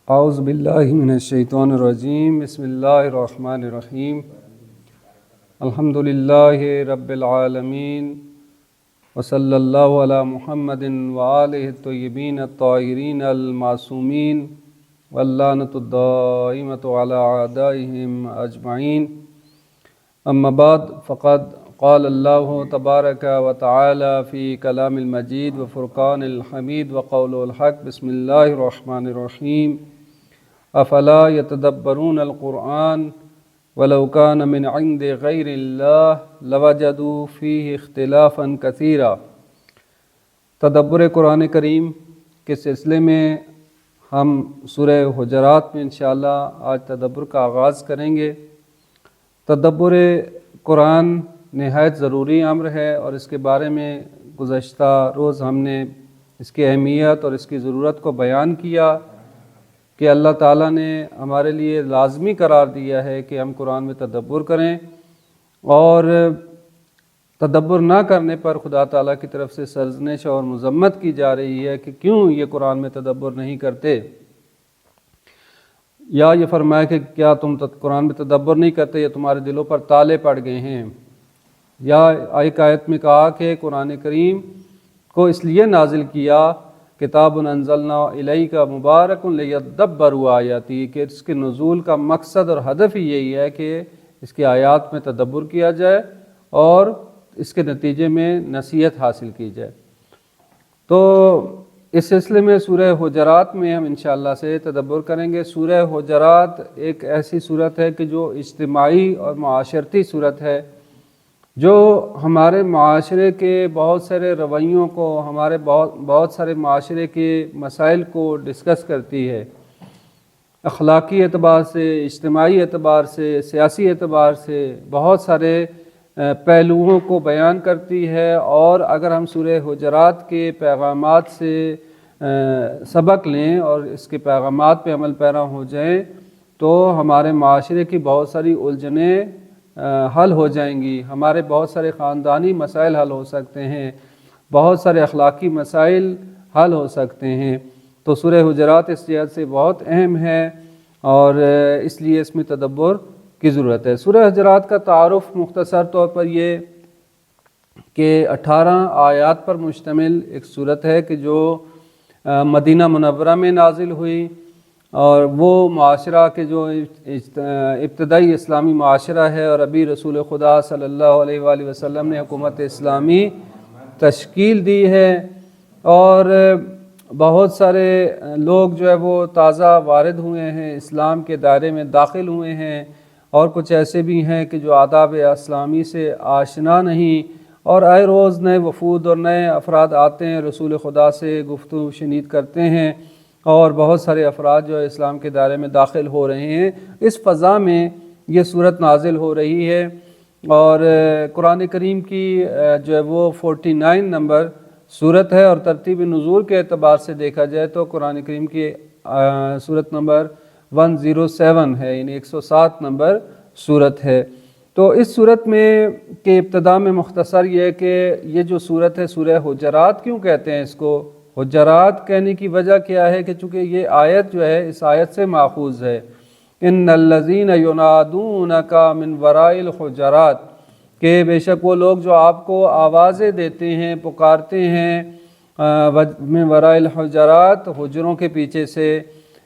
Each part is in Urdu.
اعوذ باللہ من الشیطان الرجیم بسم اللہ الرحمن الرحیم الحمد للہ رب العالمین وصلی اللہ علی محمد وآلہ الطیبین الطاہرین المعصومین واللعنۃ الدائمۃ علی اعدائہم اجمعین اما بعد فقد قال اللہ تبارک و تعالی فی کلام المجید وفرقان الحمید وقول الحق بسم اللہ الرحمن الرحیم افلا یتدبرون القرآن ولو کان من عند غیر اللہ لوجدوا فیہ اختلافا کثیرا۔ تدبر قرآن کریم کے سلسلے میں ہم سورہ حجرات میں انشاءاللہ آج تدبر کا آغاز کریں گے۔ تدبر قرآن نہایت ضروری امر ہے اور اس کے بارے میں گزشتہ روز ہم نے اس کی اہمیت اور اس کی ضرورت کو بیان کیا کہ اللہ تعالیٰ نے ہمارے لیے لازمی قرار دیا ہے کہ ہم قرآن میں تدبر کریں، اور تدبر نہ کرنے پر خدا تعالیٰ کی طرف سے سرزنش اور مذمت کی جا رہی ہے کہ کیوں یہ قرآن میں تدبر نہیں کرتے، یا یہ فرمایا کہ کیا تم قرآن میں تدبر نہیں کرتے یا تمہارے دلوں پر تالے پڑ گئے ہیں، یا ایک آیت میں کہا کہ قرآن کریم کو اس لیے نازل کیا کتاب انزلنا الیک مبارک لیدبروا آیاتی، کہ اس کے نزول کا مقصد اور ہدف ہی یہی ہے کہ اس کی آیات میں تدبر کیا جائے اور اس کے نتیجے میں نصیحت حاصل کی جائے۔ تو اس سلسلے میں سورہ حجرات میں ہم انشاءاللہ سے تدبر کریں گے۔ سورہ حجرات ایک ایسی صورت ہے کہ جو اجتماعی اور معاشرتی صورت ہے، جو ہمارے معاشرے کے بہت سارے رویوں کو، ہمارے بہت سارے معاشرے کے مسائل کو ڈسکس کرتی ہے، اخلاقی اعتبار سے، اجتماعی اعتبار سے، سیاسی اعتبار سے بہت سارے پہلوؤں کو بیان کرتی ہے۔ اور اگر ہم سورہ حجرات کے پیغامات سے سبق لیں اور اس کے پیغامات پہ عمل پیرا ہو جائیں تو ہمارے معاشرے کی بہت ساری الجھنیں حل ہو جائیں گی، ہمارے بہت سارے خاندانی مسائل حل ہو سکتے ہیں، بہت سارے اخلاقی مسائل حل ہو سکتے ہیں۔ تو سورہ حجرات اس جہت سے بہت اہم ہے اور اس لیے اس میں تدبر کی ضرورت ہے۔ سورہ حجرات کا تعارف مختصر طور پر یہ کہ 18 آیات پر مشتمل ایک سورت ہے کہ جو مدینہ منورہ میں نازل ہوئی، اور وہ معاشرہ کے جو ابتدائی اسلامی معاشرہ ہے، اور ابھی رسول خدا صلی اللہ علیہ وآلہ وسلم نے حکومت اسلامی تشکیل دی ہے، اور بہت سارے لوگ جو ہے وہ تازہ وارد ہوئے ہیں، اسلام کے دائرے میں داخل ہوئے ہیں، اور کچھ ایسے بھی ہیں کہ جو آداب اسلامی سے آشنا نہیں، اور آئے روز نئے وفود اور نئے افراد آتے ہیں، رسول خدا سے گفتگو شنید کرتے ہیں، اور بہت سارے افراد جو اسلام کے دائرے میں داخل ہو رہے ہیں۔ اس فضا میں یہ صورت نازل ہو رہی ہے، اور قرآن کریم کی جو ہے وہ 49 نمبر صورت ہے، اور ترتیب نزول کے اعتبار سے دیکھا جائے تو قرآن کریم کی صورت نمبر 107 ہے، یعنی 107 نمبر صورت ہے۔ تو اس صورت میں کے ابتدا میں مختصر یہ ہے کہ یہ جو صورت ہے سورہ حجرات کیوں کہتے ہیں اس کو؟ حجرات کہنے کی وجہ کیا ہے کہ چونکہ یہ آیت جو ہے اس آیت سے ماخوذ ہے، ان الذین ینادونک من وراء الحجرات، کہ بے شک وہ لوگ جو آپ کو آوازیں دیتے ہیں، پکارتے ہیں من وراء الحجرات، حجروں کے پیچھے سے،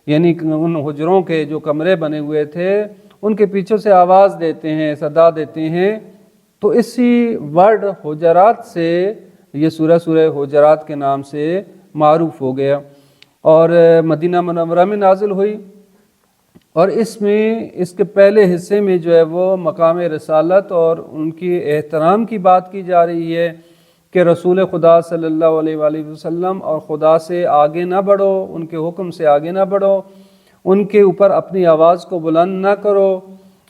یعنی ان حجروں کے جو کمرے بنے ہوئے تھے ان کے پیچھے سے آواز دیتے ہیں، صدا دیتے ہیں۔ تو اسی ورڈ حجرات سے یہ سورہ حجرات کے نام سے معروف ہو گیا، اور مدینہ منورہ میں نازل ہوئی، اور اس میں اس کے پہلے حصے میں جو ہے وہ مقام رسالت اور ان کی احترام کی بات کی جا رہی ہے کہ رسول خدا صلی اللہ علیہ وآلہ وسلم اور خدا سے آگے نہ بڑھو، ان کے حکم سے آگے نہ بڑھو، ان کے اوپر اپنی آواز کو بلند نہ کرو،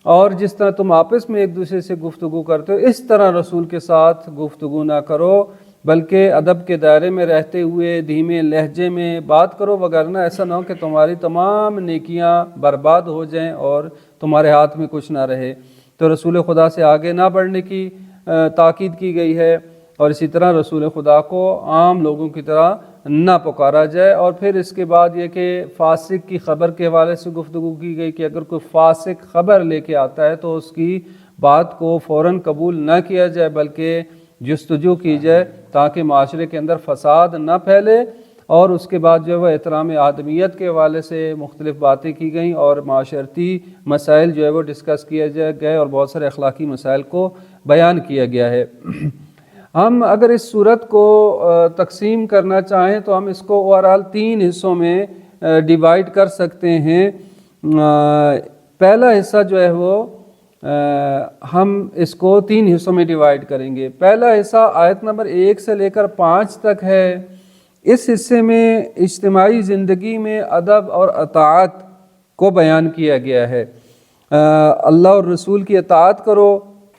اور جس طرح تم آپس میں ایک دوسرے سے گفتگو کرتے ہو اس طرح رسول کے ساتھ گفتگو نہ کرو، بلکہ ادب کے دائرے میں رہتے ہوئے دھیمے لہجے میں بات کرو، وگرنہ ایسا نہ ہو کہ تمہاری تمام نیکیاں برباد ہو جائیں اور تمہارے ہاتھ میں کچھ نہ رہے۔ تو رسول خدا سے آگے نہ بڑھنے کی تاکید کی گئی ہے، اور اسی طرح رسول خدا کو عام لوگوں کی طرح نہ پکارا جائے۔ اور پھر اس کے بعد یہ کہ فاسق کی خبر کے حوالے سے گفتگو کی گئی کہ اگر کوئی فاسق خبر لے کے آتا ہے تو اس کی بات کو فوراً قبول نہ کیا جائے بلکہ جستجو کی جائے تاکہ معاشرے کے اندر فساد نہ پھیلے۔ اور اس کے بعد جو ہے وہ احترام آدمیت کے حوالے سے مختلف باتیں کی گئیں اور معاشرتی مسائل جو ہے وہ ڈسکس کیا گئے اور بہت سارے اخلاقی مسائل کو بیان کیا گیا ہے۔ ہم اگر اس صورت کو تقسیم کرنا چاہیں تو ہم اس کو اوورآل 3 حصوں میں ڈیوائیڈ کر سکتے ہیں۔ پہلا حصہ جو ہے وہ ہم اس کو 3 حصوں میں ڈیوائیڈ کریں گے۔ پہلا حصہ آیت نمبر 1 سے لے کر 5 تک ہے۔ اس حصے میں اجتماعی زندگی میں ادب اور اطاعت کو بیان کیا گیا ہے۔ اللہ اور رسول کی اطاعت کرو،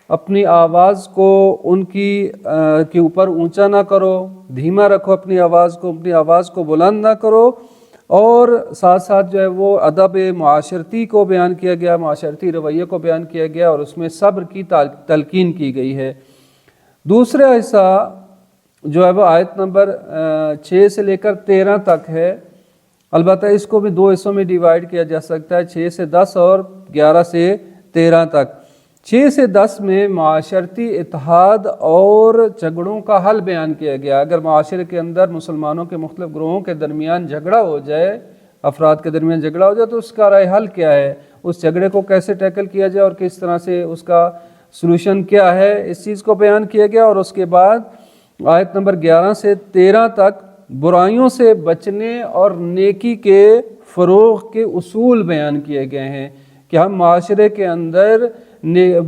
اپنی آواز کو ان کے اوپر اونچا نہ کرو، دھیما رکھو اپنی آواز کو بلند نہ کرو، اور ساتھ ساتھ جو ہے وہ ادب معاشرتی کو بیان کیا گیا، معاشرتی رویے کو بیان کیا گیا اور اس میں صبر کی تلقین کی گئی ہے۔ دوسرا حصہ جو ہے وہ آیت نمبر 6 سے لے کر 13 تک ہے۔ البتہ اس کو بھی 2 حصوں میں ڈیوائیڈ کیا جا سکتا ہے، 6 سے 10 اور 11 سے 13 تک۔ 6 سے 10 میں معاشرتی اتحاد اور جھگڑوں کا حل بیان کیا گیا۔ اگر معاشرے کے اندر مسلمانوں کے مختلف گروہوں کے درمیان جھگڑا ہو جائے، افراد کے درمیان جھگڑا ہو جائے تو اس کا رائے حل کیا ہے، اس جھگڑے کو کیسے ٹیکل کیا جائے اور کس طرح سے اس کا سلوشن کیا ہے، اس چیز کو بیان کیا گیا۔ اور اس کے بعد آیت نمبر 11 سے 13 تک برائیوں سے بچنے اور نیکی کے فروغ کے اصول بیان کیے گئے ہیں کہ ہم معاشرے کے اندر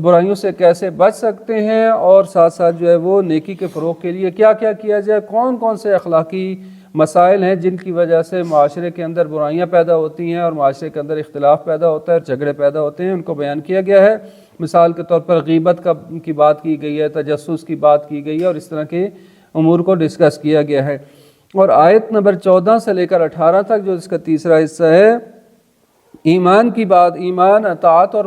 برائیوں سے کیسے بچ سکتے ہیں اور ساتھ ساتھ جو ہے وہ نیکی کے فروغ کے لیے کیا کیا کیا جائے، کون کون سے اخلاقی مسائل ہیں جن کی وجہ سے معاشرے کے اندر برائیاں پیدا ہوتی ہیں اور معاشرے کے اندر اختلاف پیدا ہوتا ہے اور جھگڑے پیدا ہوتے ہیں، ان کو بیان کیا گیا ہے۔ مثال کے طور پر غیبت کی بات کی گئی ہے، تجسس کی بات کی گئی ہے اور اس طرح کے امور کو ڈسکس کیا گیا ہے۔ اور آیت نمبر 14 سے لے کر 18 تک جو اس کا تیسرا حصہ ہے، ایمان کی بات، ایمان، اطاعت اور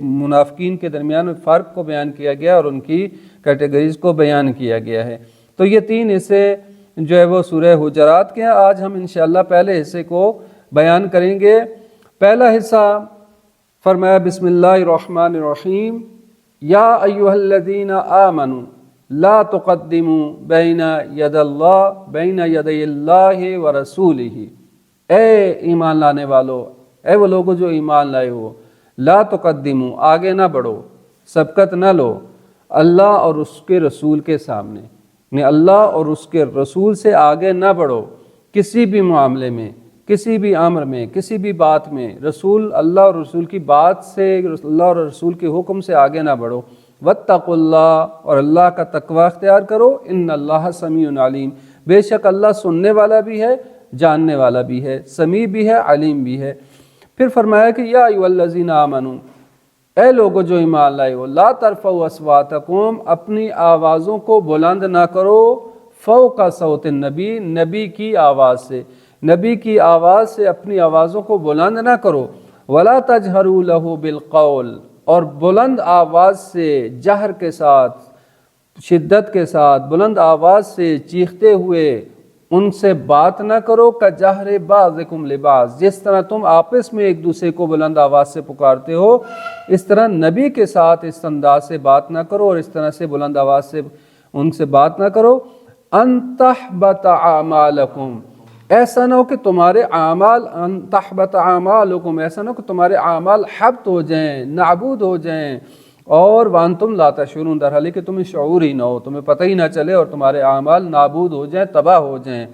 منافقین کے درمیان فرق کو بیان کیا گیا اور ان کی کیٹیگریز کو بیان کیا گیا ہے۔ تو یہ 3 حصے جو ہے وہ سورہ حجرات کے ہیں۔ آج ہم انشاءاللہ پہلے حصے کو بیان کریں گے۔ پہلا حصہ فرمایا بسم اللہ الرحمن الرحیم، یا ایھا الذین آمنوا لا تقدموا بین یدی اللہ ورسولہ، اے ایمان لانے والو، اے وہ لوگوں جو ایمان لائے ہو، لا تقدموا، آگے نہ بڑھو، سبقت نہ لو، اللہ اور اس کے رسول کے سامنے، یعنی اللہ اور اس کے رسول سے آگے نہ بڑھو کسی بھی معاملے میں، کسی بھی امر میں، کسی بھی بات میں، اللہ اور رسول کی بات سے، اللہ اور رسول کے حکم سے آگے نہ بڑھو۔ واتقوا اللہ، اور اللہ کا تقوی اختیار کرو، ان اللہ سمیع علیم، بے شک اللہ سننے والا بھی ہے، جاننے والا بھی ہے، سمیع بھی ہے، علیم بھی ہے۔ پھر فرمایا کہ یا ایھا الذین آمنوا، اے لوگو جو ایمان لائے ہو، لا ترفعوا اصواتکم، اپنی آوازوں کو بلند نہ کرو، فوق صوت النبی، نبی کی آواز سے، نبی کی آواز سے اپنی آوازوں کو بلند نہ کرو، ولا تجہروا لہ بالقول، اور بلند آواز سے، جہر کے ساتھ، شدت کے ساتھ، بلند آواز سے چیختے ہوئے ان سے بات نہ کرو، کجہر بعضکم لبعض، جس طرح تم آپس میں ایک دوسرے کو بلند آواز سے پکارتے ہو، اس طرح نبی کے ساتھ اس انداز سے بات نہ کرو اور اس طرح سے بلند آواز سے ان سے بات نہ کرو۔ ان تحبط اعمالکم، ایسا نہ ہو کہ تمہارے اعمال، ان تحبط اعمالکم، ایسا نہ ہو کہ تمہارے اعمال حبط ہو جائیں، نابود ہو جائیں، اور وانتم لا تشعرون، در حالی کہ تمہیں شعور ہی نہ ہو، تمہیں پتہ ہی نہ چلے اور تمہارے اعمال نابود ہو جائیں، تباہ ہو جائیں۔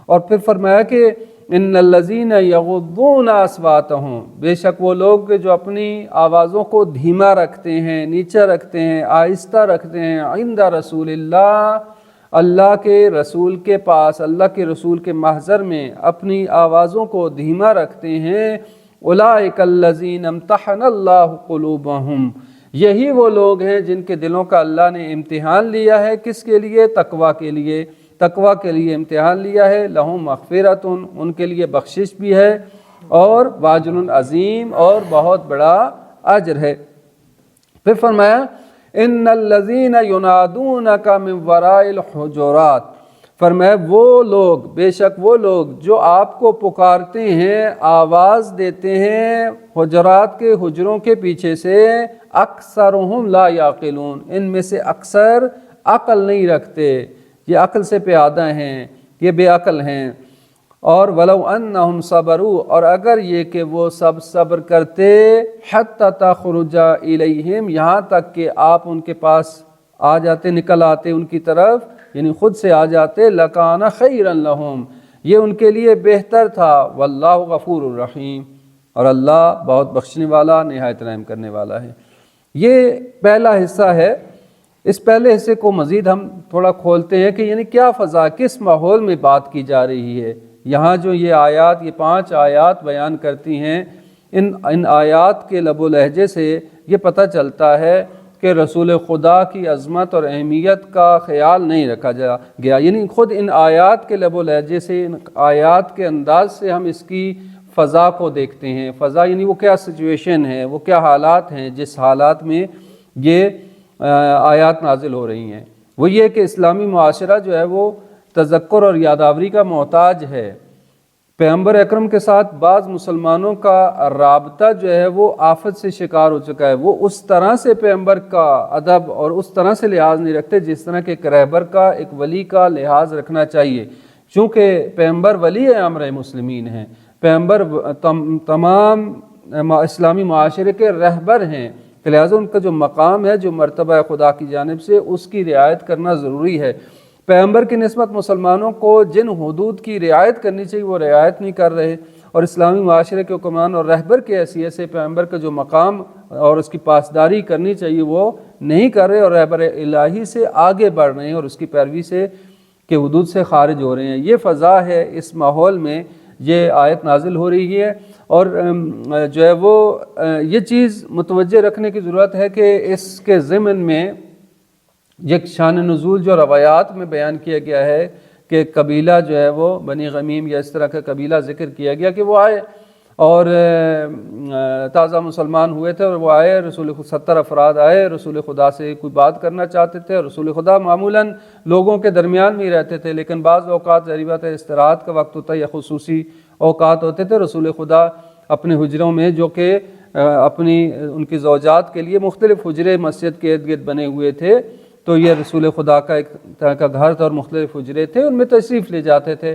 اور پھر فرمایا کہ ان الذین یغضون اصواتہم، بے شک وہ لوگ جو اپنی آوازوں کو دھیما رکھتے ہیں، نیچا رکھتے ہیں، آہستہ رکھتے ہیں، عند رسول اللہ، اللہ کے رسول کے پاس، اللہ کے رسول کے محضر میں اپنی آوازوں کو دھیما رکھتے ہیں، اولئک الذین امتحن اللہ قلوبہم، یہی وہ لوگ ہیں جن کے دلوں کا اللہ نے امتحان لیا ہے، کس کے لیے؟ تقوی کے لیے، تقوی کے لیے امتحان لیا ہے، لہم مغفرۃ، ان کے لیے بخشش بھی ہے، اور واجر عظیم، اور بہت بڑا اجر ہے۔ پھر فرمایا ان الذین ینادونک من وراء الحجرات، فرمایا وہ لوگ، بے شک وہ لوگ جو آپ کو پکارتے ہیں، آواز دیتے ہیں حجرات کے حجروں کے پیچھے سے، اکثرہم لا یعقلون، ان میں سے اکثر عقل نہیں رکھتے، یہ عقل سے پیادہ ہیں، یہ بے عقل ہیں۔ اور وَلَوْ أَنَّهُمْ صَبَرُوا، اور اگر یہ کہ وہ سب صبر کرتے، حَتَّى تَخْرُجَ إِلَيْهِمْ، یہاں تک کہ آپ ان کے پاس آ جاتے، نکل آتے ان کی طرف، یعنی خود سے آ جاتے، لَكَانَ خَيْرًا لَهُمْ، یہ ان کے لیے بہتر تھا، وَاللَّهُ غَفُورٌ رَحِيمٌ، اور اللہ بہت بخشنے والا، نہایت رحم کرنے والا ہے۔ یہ پہلا حصہ ہے۔ اس پہلے حصے کو مزید ہم تھوڑا کھولتے ہیں کہ یعنی کیا فضا، کس ماحول میں بات کی جا رہی ہے۔ یہاں جو یہ آیات، یہ 5 آیات بیان کرتی ہیں، ان آیات کے لب و لہجے سے یہ پتہ چلتا ہے کہ رسول خدا کی عظمت اور اہمیت کا خیال نہیں رکھا گیا، یعنی خود ان آیات کے لب و لہجے سے، ان آیات کے انداز سے ہم اس کی فضا کو دیکھتے ہیں۔ فضا یعنی وہ کیا سچویشن ہے، وہ کیا حالات ہیں جس حالات میں یہ آیات نازل ہو رہی ہیں۔ وہ یہ کہ اسلامی معاشرہ جو ہے وہ تذکر اور یادآوری کا محتاج ہے۔ پیغمبر اکرم کے ساتھ بعض مسلمانوں کا رابطہ جو ہے وہ آفت سے شکار ہو چکا ہے۔ وہ اس طرح سے پیغمبر کا ادب اور اس طرح سے لحاظ نہیں رکھتے جس طرح کہ ایک رہبر کا، ایک ولی کا لحاظ رکھنا چاہیے، چونکہ پیغمبر ولی امر مسلمین ہیں، پیغمبر تمام اسلامی معاشرے کے رہبر ہیں، لہٰذا ان کا جو مقام ہے، جو مرتبہ ہے خدا کی جانب سے، اس کی رعایت کرنا ضروری ہے۔ پیغمبر کی نسبت مسلمانوں کو جن حدود کی رعایت کرنی چاہیے وہ رعایت نہیں کر رہے، اور اسلامی معاشرے کے حکمران اور رہبر کی حیثیت سے پیغمبر کا جو مقام اور اس کی پاسداری کرنی چاہیے وہ نہیں کر رہے، اور رہبر الہی سے آگے بڑھ رہے ہیں اور اس کی پیروی سے کے حدود سے خارج ہو رہے ہیں۔ یہ فضا ہے، اس ماحول میں یہ آیت نازل ہو رہی ہے، اور جو ہے وہ یہ چیز متوجہ رکھنے کی ضرورت ہے کہ اس کے ضمن میں یہ شان نزول جو روایات میں بیان کیا گیا ہے کہ قبیلہ جو ہے وہ بنی غمیم یا اس طرح کا قبیلہ ذکر کیا گیا کہ وہ آئے اور تازہ مسلمان ہوئے تھے، اور وہ آئے، رسول 70 افراد آئے، رسول خدا سے کوئی بات کرنا چاہتے تھے، اور رسول خدا معمولاً لوگوں کے درمیان میں ہی رہتے تھے، لیکن بعض اوقات ظاہری بات ہے استراحت کا وقت ہوتا ہے یا خصوصی اوقات ہوتے تھے، رسول خدا اپنے حجروں میں جو کہ ان کی زوجات کے لیے مختلف حجرے مسجد کے ارد گرد بنے ہوئے تھے، تو یہ رسول خدا کا ایک طرح کا گھر تھا اور مختلف حجرے تھے، ان میں تشریف لے جاتے تھے۔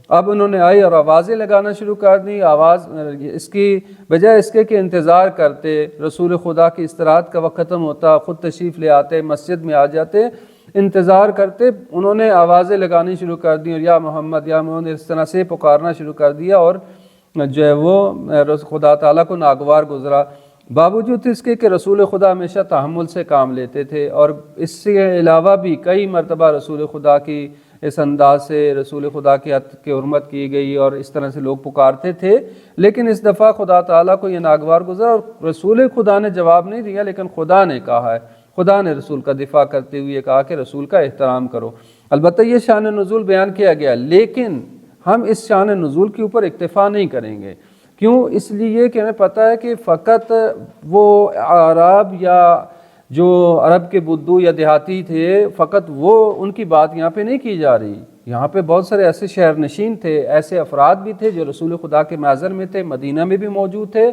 اب انہوں نے آئی اور آوازیں لگانا شروع کر دی، آواز اس کی بجائے اس کے کہ انتظار کرتے رسول خدا کی استراحت کا وقت ختم ہوتا، خود تشریف لے آتے، مسجد میں آ جاتے، انتظار کرتے، انہوں نے آوازیں لگانی شروع کر دی اور یا محمد یا محمد اس طرح سے پکارنا شروع کر دیا، اور جو ہے وہ خدا تعالیٰ کو ناگوار گزرا۔ باوجود اس کے کہ رسول خدا ہمیشہ تحمل سے کام لیتے تھے، اور اس سے علاوہ بھی کئی مرتبہ رسول خدا کی اس انداز سے رسول خدا کی حد کی حرمت کی گئی اور اس طرح سے لوگ پکارتے تھے، لیکن اس دفعہ خدا تعالیٰ کو یہ ناگوار گزرا اور رسول خدا نے جواب نہیں دیا، لیکن خدا نے کہا ہے، خدا نے رسول کا دفاع کرتے ہوئے کہا کہ رسول کا احترام کرو۔ البتہ یہ شان نزول بیان کیا گیا، لیکن ہم اس شان نزول کے اوپر اکتفا نہیں کریں گے۔ کیوں؟ اس لیے کہ ہمیں پتہ ہے کہ فقط وہ عرب یا جو عرب کے بدو یا دیہاتی تھے، فقط وہ ان کی بات یہاں پہ نہیں کی جا رہی، یہاں پہ بہت سارے ایسے شہر نشین تھے، ایسے افراد بھی تھے جو رسول خدا کے معزر میں تھے، مدینہ میں بھی موجود تھے،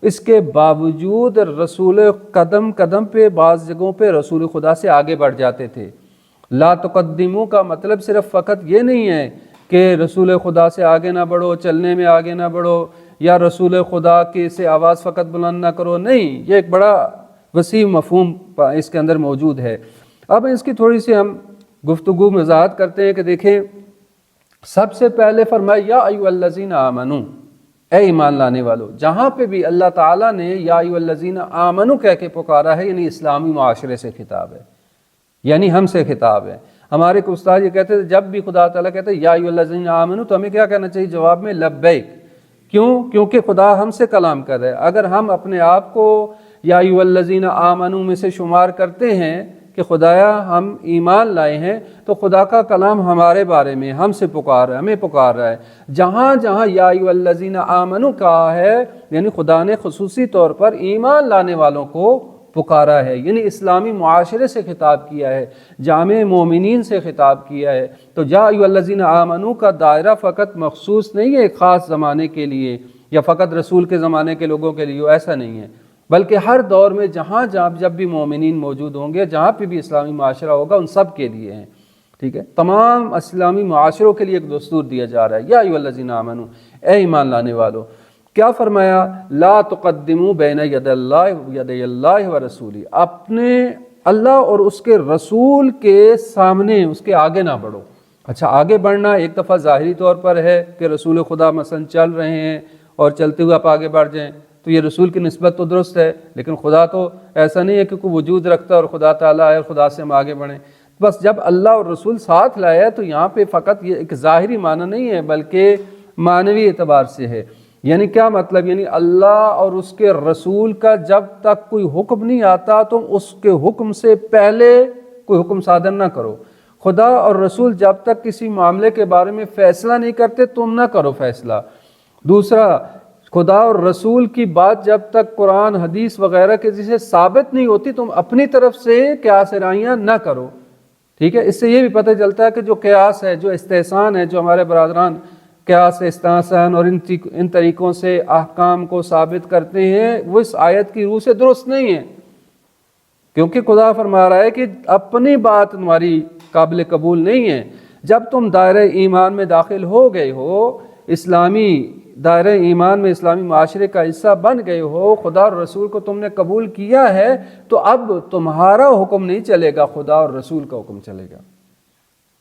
اس کے باوجود رسول قدم قدم پہ بعض جگہوں پہ رسول خدا سے آگے بڑھ جاتے تھے۔ لا تقدمو کا مطلب صرف فقط یہ نہیں ہے کہ رسول خدا سے آگے نہ بڑھو، چلنے میں آگے نہ بڑھو، یا رسول خدا کی سے آواز فقط بلند نہ کرو، نہیں، یہ ایک بڑا وسیع مفہوم اس کے اندر موجود ہے۔ اب اس کی تھوڑی سی ہم گفتگو وضاحت کرتے ہیں کہ دیکھیں، سب سے پہلے فرمایا یا ایھا الذین آمنو، اے ایمان لانے والو، جہاں پہ بھی اللہ تعالیٰ نے یا ایھا الذین آمنو کہہ کے پکارا ہے، یعنی اسلامی معاشرے سے خطاب ہے، یعنی ہم سے خطاب ہے۔ ہمارے کو استاد یہ کہتے تھے جب بھی خدا تعالیٰ کہتے ہیں یا ایھا الذین آمنو تو ہمیں کیا کہنا چاہیے جواب میں؟ لبیک۔ کیوں؟ کیونکہ خدا ہم سے کلام کر رہا ہے۔ اگر ہم اپنے آپ کو یا ایھا الذین آمنو میں سے شمار کرتے ہیں کہ خدایا ہم ایمان لائے ہیں، تو خدا کا کلام ہمارے بارے میں ہم سے پکار رہا ہے، ہمیں پکار رہا ہے۔ جہاں جہاں یا ایھا الذین آمنو کہا ہے، یعنی خدا نے خصوصی طور پر ایمان لانے والوں کو پکارا ہے، یعنی اسلامی معاشرے سے خطاب کیا ہے، جامع مومنین سے خطاب کیا ہے۔ تو یا ایھا الذین آمنوا کا دائرہ فقط مخصوص نہیں ہے ایک خاص زمانے کے لیے یا فقط رسول کے زمانے کے لوگوں کے لیے، ایسا نہیں ہے، بلکہ ہر دور میں جہاں جب بھی مومنین موجود ہوں گے، جہاں پہ بھی اسلامی معاشرہ ہوگا، ان سب کے لیے ہیں، ٹھیک ہے؟ تمام اسلامی معاشروں کے لیے ایک دستور دیا جا رہا ہے، یا ایھا الذین آمنوا، اے ایمان لانے والو۔ کیا فرمایا؟ لا تقدموا بین یدی اللہ و رسولہ، اپنے اللہ اور اس کے رسول کے سامنے، اس کے آگے نہ بڑھو۔ اچھا، آگے بڑھنا ایک دفعہ ظاہری طور پر ہے کہ رسول خدا مثلا چل رہے ہیں اور چلتے ہوئے آپ آگے بڑھ جائیں، تو یہ رسول کی نسبت تو درست ہے، لیکن خدا تو ایسا نہیں ہے کہ کوئی وجود رکھتا اور خدا تعالیٰ ہے اور خدا سے ہم آگے بڑھیں۔ بس جب اللہ اور رسول ساتھ لایا ہے تو یہاں پہ فقط یہ ایک ظاہری معنی نہیں ہے بلکہ معنوی اعتبار سے ہے۔ یعنی کیا مطلب؟ یعنی اللہ اور اس کے رسول کا جب تک کوئی حکم نہیں آتا تم اس کے حکم سے پہلے کوئی حکم صادر نہ کرو۔ خدا اور رسول جب تک کسی معاملے کے بارے میں فیصلہ نہیں کرتے تم نہ کرو فیصلہ۔ دوسرا، خدا اور رسول کی بات جب تک قرآن حدیث وغیرہ کے جسے ثابت نہیں ہوتی تم اپنی طرف سے قیاس رائیاں نہ کرو، ٹھیک ہے؟ اس سے یہ بھی پتہ چلتا ہے کہ جو قیاس ہے، جو استحسان ہے، جو ہمارے برادران قیاس استحسان اور ان طریقوں سے احکام کو ثابت کرتے ہیں، وہ اس آیت کی روح سے درست نہیں ہے، کیونکہ خدا فرما رہا ہے کہ اپنی بات تمہاری قابل قبول نہیں ہے۔ جب تم دائرہ ایمان میں داخل ہو گئے ہو، اسلامی دائرہ ایمان میں اسلامی معاشرے کا حصہ بن گئے ہو، خدا اور رسول کو تم نے قبول کیا ہے، تو اب تمہارا حکم نہیں چلے گا، خدا اور رسول کا حکم چلے گا،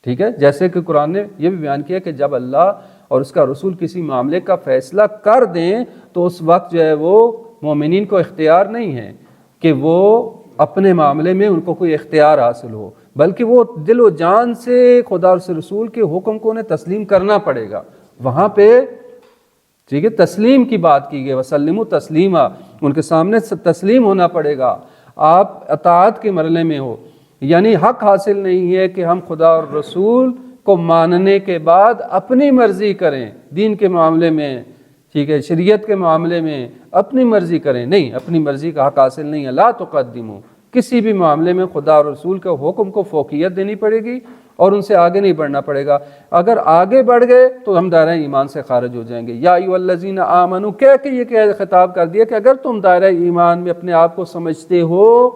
ٹھیک ہے؟ جیسے کہ قرآن نے یہ بھی بیان کیا کہ جب اللہ اور اس کا رسول کسی معاملے کا فیصلہ کر دیں تو اس وقت جو ہے وہ مومنین کو اختیار نہیں ہے کہ وہ اپنے معاملے میں ان کو کوئی اختیار حاصل ہو، بلکہ وہ دل و جان سے خدا اور رسول کے حکم کو انہیں تسلیم کرنا پڑے گا۔ وہاں پہ ٹھیک ہے تسلیم کی بات کی گئی، وسلموا تسلیما، ان کے سامنے تسلیم ہونا پڑے گا، آپ اطاعت کے مرحلے میں ہو۔ یعنی حق حاصل نہیں ہے کہ ہم خدا اور رسول کو ماننے کے بعد اپنی مرضی کریں، دین کے معاملے میں، ٹھیک ہے، شریعت کے معاملے میں اپنی مرضی کریں، نہیں، اپنی مرضی کا حق حاصل نہیں ہے۔ لا تقدموا، کسی بھی معاملے میں خدا اور رسول کے حکم کو فوقیت دینی پڑے گی اور ان سے آگے نہیں بڑھنا پڑے گا۔ اگر آگے بڑھ گئے تو ہم دائرہ ایمان سے خارج ہو جائیں گے۔ یا ایھا الذین آمنوا کہہ کے یہ خطاب کر دیا کہ اگر تم دائرہ ایمان میں اپنے آپ کو سمجھتے ہو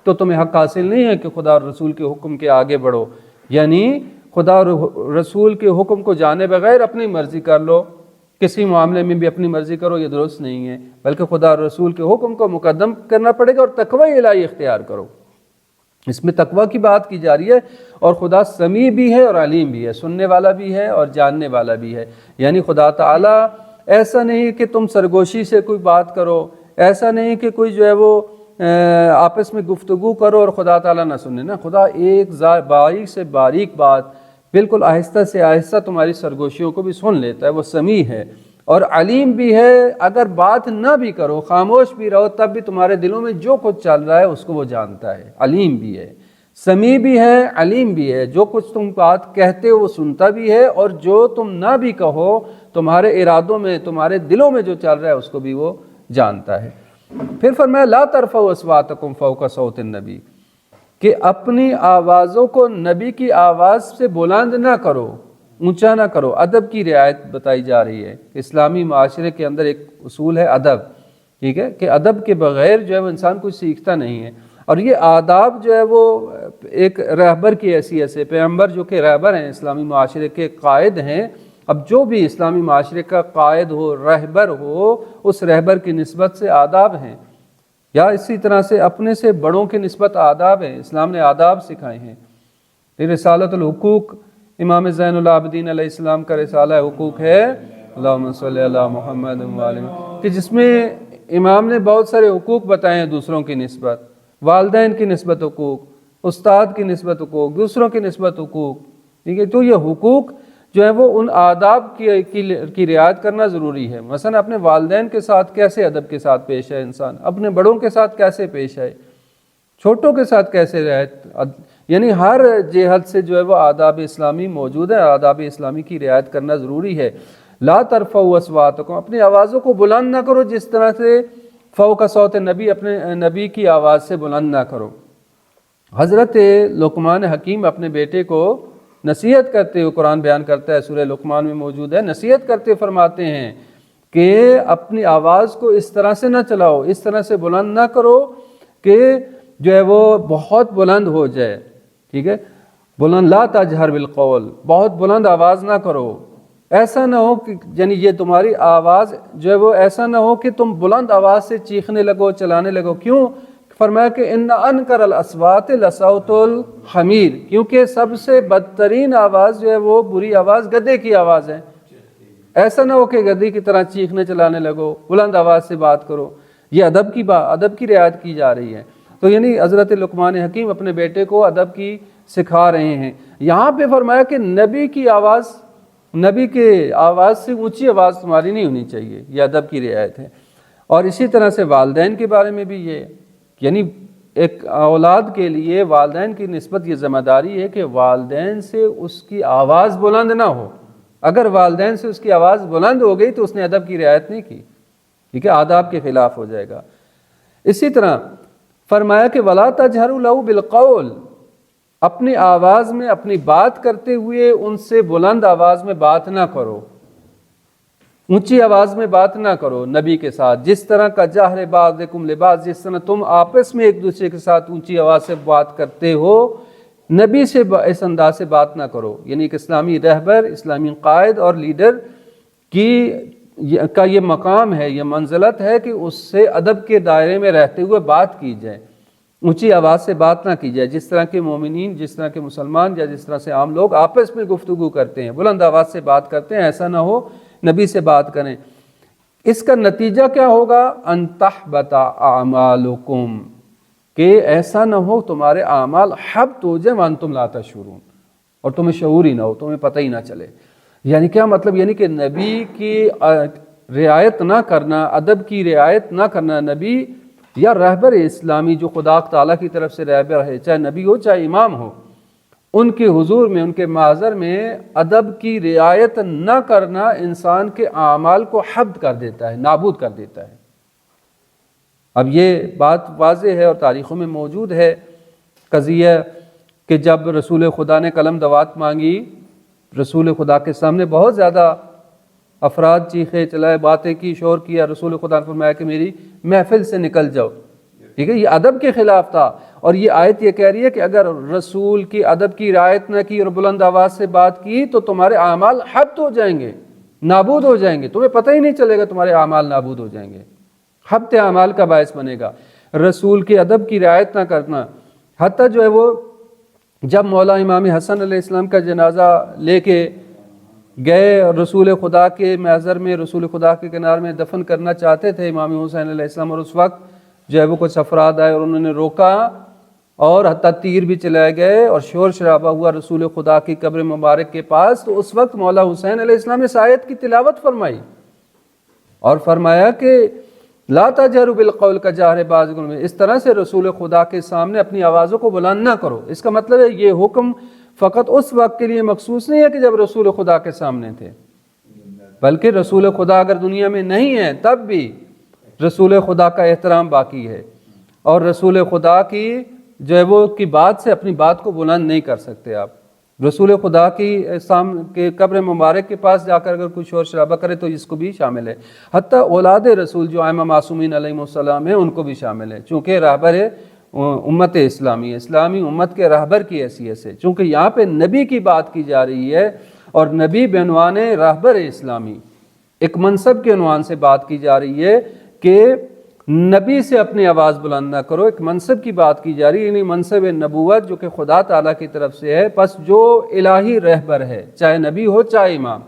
تو تمہیں حق حاصل نہیں ہے کہ خدا اور رسول کے حکم کے آگے بڑھو، یعنی خدا اور رسول کے حکم کو جانے بغیر اپنی مرضی کر لو، کسی معاملے میں بھی اپنی مرضی کرو، یہ درست نہیں ہے، بلکہ خدا اور رسول کے حکم کو مقدم کرنا پڑے گا اور تقوی الہی اختیار کرو۔ اس میں تقوی کی بات کی جا رہی ہے، اور خدا سمیع بھی ہے اور علیم بھی ہے، سننے والا بھی ہے اور جاننے والا بھی ہے۔ یعنی خدا تعالیٰ ایسا نہیں کہ تم سرگوشی سے کوئی بات کرو، ایسا نہیں کہ کوئی جو ہے وہ آپس میں گفتگو کرو اور خدا تعالیٰ نہ سنے، نا، خدا ایک باریک سے باریک بات بالکل آہستہ سے آہستہ تمہاری سرگوشیوں کو بھی سن لیتا ہے، وہ سمیع ہے اور علیم بھی ہے۔ اگر بات نہ بھی کرو، خاموش بھی رہو، تب بھی تمہارے دلوں میں جو کچھ چل رہا ہے اس کو وہ جانتا ہے، علیم بھی ہے، سمیع بھی ہے، علیم بھی ہے۔ جو کچھ تم بات کہتے ہو وہ سنتا بھی ہے، اور جو تم نہ بھی کہو تمہارے ارادوں میں، تمہارے دلوں میں جو چل رہا ہے اس کو بھی وہ جانتا ہے۔ پھر فرمایا لا ترفعوا اصواتکم فوق صوت النبی، کہ اپنی آوازوں کو نبی کی آواز سے بلند نہ کرو، اونچا نہ کرو۔ ادب کی رعایت بتائی جا رہی ہے، اسلامی معاشرے کے اندر ایک اصول ہے ادب، ٹھیک ہے، کہ ادب کے بغیر جو ہے وہ انسان کچھ سیکھتا نہیں ہے، اور یہ آداب جو ہے وہ ایک رہبر کی حیثیت سے، پیغمبر جو کہ رہبر ہیں، اسلامی معاشرے کے قائد ہیں، اب جو بھی اسلامی معاشرے کا قائد ہو، رہبر ہو، اس رہبر کی نسبت سے آداب ہیں، یا اسی طرح سے اپنے سے بڑوں کی نسبت آداب ہیں، اسلام نے آداب سکھائے ہیں۔ رسالۃ الحقوق، امام زین العابدین علیہ السلام کا رسالہ حقوق ہے، اللہم صلی علی محمد وعلی، کہ جس میں امام نے بہت سارے حقوق بتائے ہیں دوسروں کی نسبت، والدین کی نسبت حقوق، استاد کی نسبت حقوق، دوسروں کی نسبت حقوق، ٹھیک ہے۔ تو یہ حقوق جو ہے وہ ان آداب کی رعایت کرنا ضروری ہے۔ مثلا اپنے والدین کے ساتھ کیسے ادب کے ساتھ پیش ہے انسان، اپنے بڑوں کے ساتھ کیسے پیش ہے، چھوٹوں کے ساتھ کیسے یعنی ہر جہت سے جو ہے وہ آداب اسلامی موجود ہے، آداب اسلامی کی رعایت کرنا ضروری ہے۔ لا ترفعوا اصواتکم، اپنی آوازوں کو بلند نہ کرو جس طرح سے فوق صوت نبی، اپنے نبی کی آواز سے بلند نہ کرو۔ حضرت لقمان حکیم اپنے بیٹے کو نصیحت کرتے ہوئے، قرآن بیان کرتا ہے، سورہ لقمان میں موجود ہے، نصیحت کرتے فرماتے ہیں کہ اپنی آواز کو اس طرح سے نہ چلاؤ، اس طرح سے بلند نہ کرو کہ جو ہے وہ بہت بلند ہو جائے، ٹھیک ہے، بلند، لا تجہر بالقول، بہت بلند آواز نہ کرو، ایسا نہ ہو کہ یعنی یہ تمہاری آواز جو ہے وہ ایسا نہ ہو کہ تم بلند آواز سے چیخنے لگو، چلانے لگو۔ کیوں؟ فرمایا کہ ان انکر الاصوات لصوت الحمیر، کیونکہ سب سے بدترین آواز جو ہے وہ بری آواز گدھے کی آواز ہے۔ ایسا نہ ہو کہ گدھے کی طرح چیخنے چلانے لگو، بلند آواز سے بات کرو۔ یہ ادب کی رعایت کی جا رہی ہے۔ تو یعنی حضرت لقمان حکیم اپنے بیٹے کو ادب کی سکھا رہے ہیں۔ یہاں پہ فرمایا کہ نبی کی آواز، نبی کے آواز سے اونچی آواز تمہاری نہیں ہونی چاہیے، یہ ادب کی رعایت ہے۔ اور اسی طرح سے والدین کے بارے میں بھی یہ، یعنی ایک اولاد کے لیے والدین کی نسبت یہ ذمہ داری ہے کہ والدین سے اس کی آواز بلند نہ ہو۔ اگر والدین سے اس کی آواز بلند ہو گئی تو اس نے ادب کی رعایت نہیں کی، ٹھیک ہے، آداب کے خلاف ہو جائے گا۔ اسی طرح فرمایا کہ وَلَا تَجْهَرُوا لَهُ بِالْقَوْلِ، اپنی آواز میں اپنی بات کرتے ہوئے ان سے بلند آواز میں بات نہ کرو، اونچی آواز میں بات نہ کرو نبی کے ساتھ، جس طرح کا جہر بعضکم لبعض، جس طرح تم آپس میں ایک دوسرے کے ساتھ اونچی آواز سے بات کرتے ہو، نبی سے اس انداز سے بات نہ کرو۔ یعنی ایک اسلامی رہبر، اسلامی قائد اور لیڈر کا یہ مقام ہے، یہ منزلت ہے کہ اس سے ادب کے دائرے میں رہتے ہوئے بات کی جائے، اونچی آواز سے بات نہ کی جائے۔ جس طرح کے مومنین، جس طرح کے مسلمان یا جس طرح سے عام لوگ آپس میں گفتگو کرتے ہیں، بلند آواز سے بات کرتے ہیں، ایسا نہ ہو، نبی سے بات کریں۔ اس کا نتیجہ کیا ہوگا؟ ان تحبط اعمالکم، کہ ایسا نہ ہو تمہارے اعمال حبط ہو جائیں وانتم لا تشعرون، اور تمہیں شعور ہی نہ ہو، تمہیں پتہ ہی نہ چلے۔ یعنی کیا مطلب؟ یعنی کہ نبی کی رعایت نہ کرنا، ادب کی رعایت نہ کرنا، نبی یا رہبر اسلامی جو خدا تعالیٰ کی طرف سے رہبر ہے، چاہے نبی ہو چاہے امام ہو، ان کے حضور میں، ان کے محضر میں ادب کی رعایت نہ کرنا انسان کے اعمال کو حبط کر دیتا ہے، نابود کر دیتا ہے۔ اب یہ بات واضح ہے اور تاریخوں میں موجود ہے قضیہ کہ جب رسول خدا نے قلم دوات مانگی، رسول خدا کے سامنے بہت زیادہ افراد چیخے چلائے، باتیں کی، شور کیا، رسول خدا نے فرمایا کہ میری محفل سے نکل جاؤ، ٹھیک ہے، یہ ادب کے خلاف تھا۔ اور یہ آیت یہ کہہ رہی ہے کہ اگر رسول کی ادب کی رعایت نہ کی اور بلند آواز سے بات کی تو تمہارے اعمال حبط ہو جائیں گے، نابود ہو جائیں گے، تمہیں پتہ ہی نہیں چلے گا، تمہارے اعمال نابود ہو جائیں گے، حبط اعمال کا باعث بنے گا رسول کے ادب کی رعایت نہ کرنا۔ حتیٰ جو ہے وہ جب مولا امام حسن علیہ السلام کا جنازہ لے کے گئے اور رسول خدا کے محضر میں، رسول خدا کے کنار میں دفن کرنا چاہتے تھے امام حسین علیہ السلام، اور اس وقت جو ہے وہ کچھ افراد آئے اور انہوں نے روکا، اور حتیٰ تیر بھی چلائے گئے اور شور شرابہ ہوا رسول خدا کی قبر مبارک کے پاس۔ تو اس وقت مولا حسین علیہ السلام نے اس آیت کی تلاوت فرمائی اور فرمایا کہ لا تجہروا بالقول کجہر بعضکم لبعض، اس طرح سے رسول خدا کے سامنے اپنی آوازوں کو بلند نہ کرو۔ اس کا مطلب ہے یہ حکم فقط اس وقت کے لیے مخصوص نہیں ہے کہ جب رسول خدا کے سامنے تھے، بلکہ رسول خدا اگر دنیا میں نہیں ہے تب بھی رسول خدا کا احترام باقی ہے، اور رسول خدا کی جو ہے وہ کی بات سے اپنی بات کو بلند نہیں کر سکتے آپ۔ رسول خدا کی قبر مبارک کے پاس جا کر اگر کوئی شور شرابہ کرے تو اس کو بھی شامل ہے، حتیٰ اولاد رسول جو ائمہ معصومین علیہ السلام ہیں ان کو بھی شامل ہے، چونکہ رہبر امت اسلامی، اسلامی امت کے رہبر کی حیثیت سے، چونکہ یہاں پہ نبی کی بات کی جا رہی ہے اور نبی بعنوان رہبر اسلامی، ایک منصب کے عنوان سے بات کی جا رہی ہے کہ نبی سے اپنی آواز بلند نہ کرو، ایک منصب کی بات کی جا رہی ہے، یعنی منصب نبوت جو کہ خدا تعالیٰ کی طرف سے ہے۔ پس جو الہی رہبر ہے، چاہے نبی ہو چاہے امام،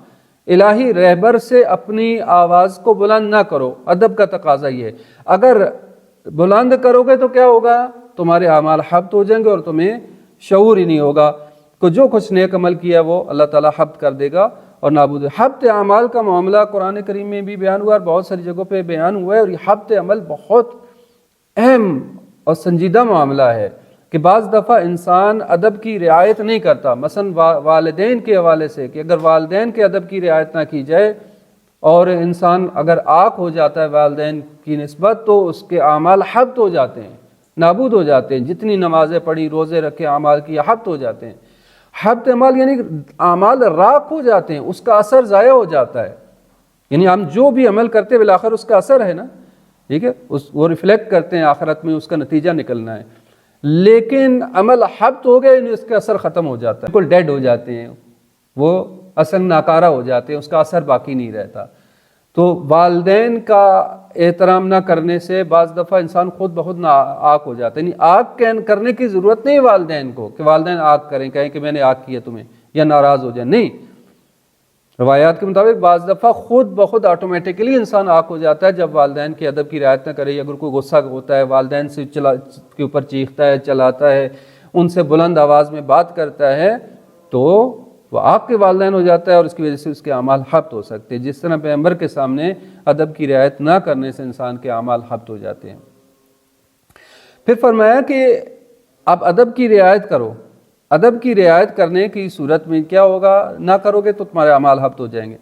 الہی رہبر سے اپنی آواز کو بلند نہ کرو، ادب کا تقاضا یہ ہے۔ اگر بلند کرو گے تو کیا ہوگا؟ تمہارے اعمال حبط ہو جائیں گے اور تمہیں شعور ہی نہیں ہوگا کہ جو کچھ نیک عمل کیا وہ اللہ تعالیٰ حبط کر دے گا اور نابود۔ حبط اعمال کا معاملہ قرآن کریم میں بھی بیان ہوا اور بہت ساری جگہوں پہ بیان ہوا ہے، اور یہ حبط عمل بہت اہم اور سنجیدہ معاملہ ہے کہ بعض دفعہ انسان ادب کی رعایت نہیں کرتا، مثلا والدین کے حوالے سے، کہ اگر والدین کے ادب کی رعایت نہ کی جائے اور انسان اگر عاق ہو جاتا ہے والدین کی نسبت تو اس کے اعمال حبط ہو جاتے ہیں، نابود ہو جاتے ہیں، جتنی نمازیں پڑھی، روزے رکھے، اعمال کیے، حبط ہو جاتے ہیں۔ حبط اعمال یعنی اعمال راق ہو جاتے ہیں، اس کا اثر ضائع ہو جاتا ہے، یعنی ہم جو بھی عمل کرتے ہیں بالآخر اس کا اثر ہے نا، ٹھیک ہے، وہ ریفلیکٹ کرتے ہیں، آخرت میں اس کا نتیجہ نکلنا ہے۔ لیکن عمل حبط ہو گئے، یعنی اس کا اثر ختم ہو جاتا ہے، بالکل ڈیڈ ہو جاتے ہیں، وہ اثر ناکارہ ہو جاتے ہیں، اس کا اثر باقی نہیں رہتا۔ تو والدین کا احترام نہ کرنے سے بعض دفعہ انسان خود بخود عاق ہو جاتا ہے، یعنی عاق کرنے کی ضرورت نہیں والدین کو کہ والدین عاق کریں، کہیں کہ میں نے عاق کیا تمہیں یا ناراض ہو جائیں، نہیں، روایات کے مطابق بعض دفعہ خود بخود آٹومیٹکلی انسان عاق ہو جاتا ہے جب والدین کی ادب کی رعایت نہ کرے، اگر کوئی غصہ ہوتا ہے، والدین سے کے اوپر چیختا ہے، چلاتا ہے، ان سے بلند آواز میں بات کرتا ہے، تو وہ عاق کے والدین ہو جاتا ہے اور اس کی وجہ سے اس کے اعمال حبط ہو سکتے ہیں، جس طرح پیغمبر کے سامنے ادب کی رعایت نہ کرنے سے انسان کے اعمال حبط ہو جاتے ہیں۔ پھر فرمایا کہ اب ادب کی رعایت کرو، ادب کی رعایت کرنے کی صورت میں کیا ہوگا، نہ کرو گے تو تمہارے اعمال حبط ہو جائیں گے۔